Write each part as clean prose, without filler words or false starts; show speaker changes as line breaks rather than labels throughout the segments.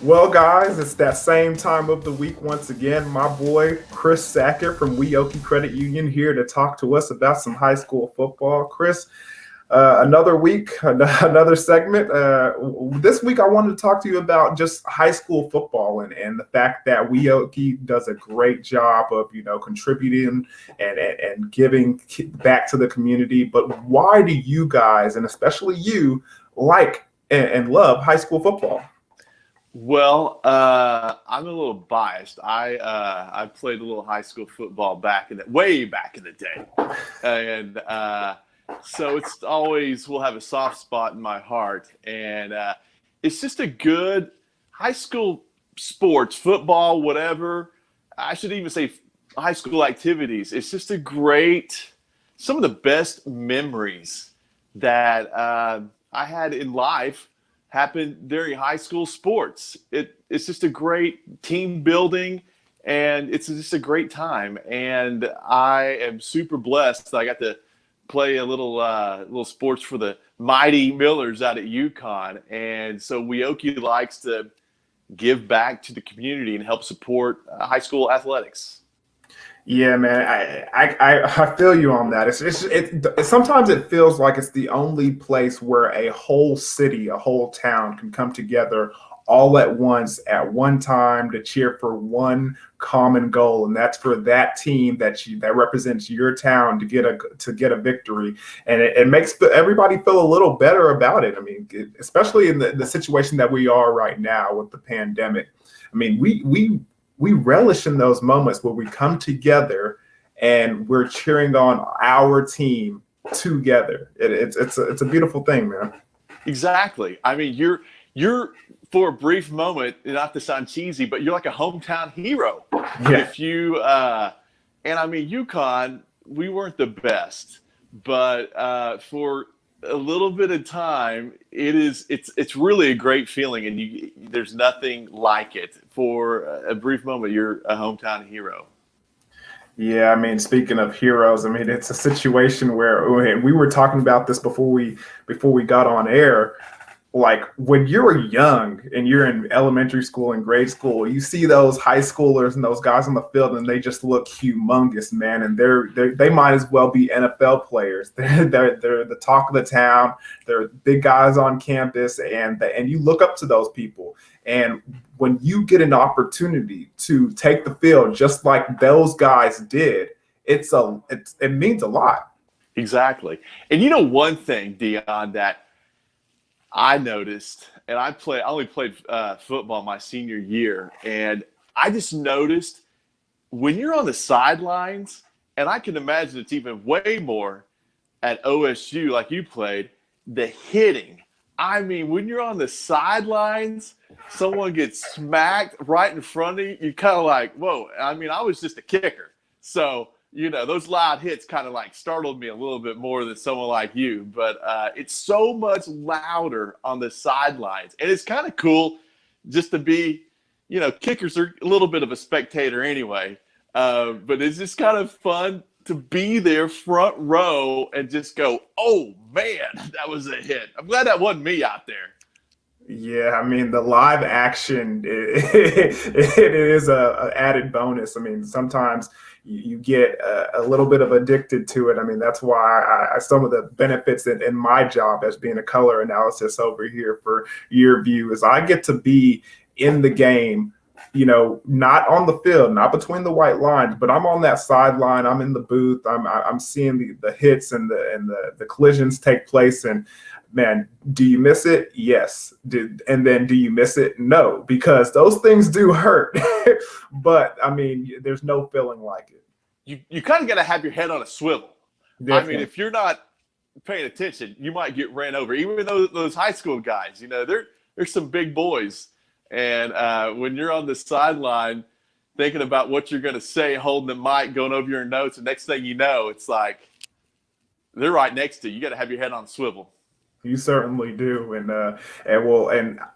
Well, guys, it's that same time of the week once again. My boy Chris Sackett from YurView Credit Union here to talk to us about some high school football. Chris, another week, another segment. This week, I wanted to talk to you about just high school football and the fact that YurView does a great job of contributing and giving back to the community. But why do you guys, and especially you, like and love high school football?
Well, I'm a little biased. I played a little high school football way back in the day, and so it's always will have a soft spot in my heart. And it's just a good high school sports, football, whatever. I should even say high school activities. It's just some of the best memories that I had in life happened during high school sports. It's just a great team building, and it's just a great time. And I am super blessed that I got to play a little sports for the mighty Millers out at UConn. And so Wioki likes to give back to the community and help support high school athletics.
Yeah, man, I feel you on that. Sometimes it feels like it's the only place where a whole city, a whole town can come together all at once at one time to cheer for one common goal, and that's for that team that represents your town to get a victory, and it makes everybody feel a little better about it. I mean, especially in the situation that we are right now with the pandemic. I mean, we relish in those moments where we come together and we're cheering on our team together. It's a beautiful thing, man.
Exactly. I mean, you're for a brief moment, not to sound cheesy, but you're like a hometown hero.
Yeah.
If you and I mean, UConn, we weren't the best, but for a little bit of time, it's really a great feeling, and there's nothing like it. For a brief moment, you're a hometown hero.
Yeah, I mean, speaking of heroes, I mean, it's a situation where, and we were talking about this before we got on air. Like when you're young and you're in elementary school and grade school, you see those high schoolers and those guys on the field, and they just look humongous, man. And they might as well be NFL players. They're the talk of the town. They're big guys on campus, and you look up to those people. And when you get an opportunity to take the field just like those guys did, it means a lot.
Exactly. And you know one thing, Dion, that I noticed, and I only played football my senior year, and I just noticed when you're on the sidelines, and I can imagine it's even way more at OSU like you played, the hitting. I mean, when you're on the sidelines, someone gets smacked right in front of you, you're kind of like, whoa. I mean, I was just a kicker. So, those loud hits kind of like startled me a little bit more than someone like you. But it's so much louder on the sidelines. And it's kind of cool just to be, kickers are a little bit of a spectator anyway. But it's just kind of fun to be there front row and just go, oh, man, that was a hit. I'm glad that wasn't me out there.
Yeah, I mean, the live action, it is a added bonus. I mean, sometimes you get a little bit of addicted to it. I mean, that's why some of the benefits in my job as being a color analysis over here for YurView is I get to be in the game, not on the field, not between the white lines, but I'm on that sideline. I'm in the booth. I'm seeing the hits and the collisions take place. And man, do you miss it? Yes. And then do you miss it? No, because those things do hurt. But I mean, there's no feeling like it.
You kind of got to have your head on a swivel.
Definitely.
I mean, if you're not paying attention, you might get ran over. Even though those high school guys, they're some big boys. And when you're on the sideline thinking about what you're going to say, holding the mic, going over your notes, the next thing you know, it's like they're right next to you. You got to have your head on a swivel.
You certainly do, and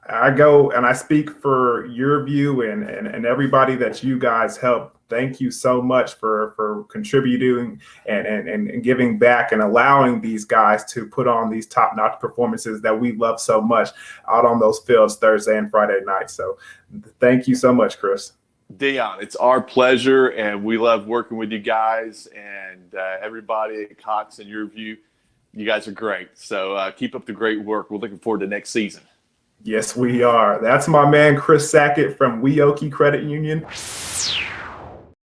I go and I speak for YurView and everybody that you guys help. Thank you so much for contributing and giving back and allowing these guys to put on these top-notch performances that we love so much out on those fields Thursday and Friday nights. So thank you so much, Chris.
Deion, it's our pleasure, and we love working with you guys and everybody at Cox and YurView. You guys are great. So keep up the great work. We're looking forward to next season.
Yes, we are. That's my man, Chris Sackett from Weoki Credit Union.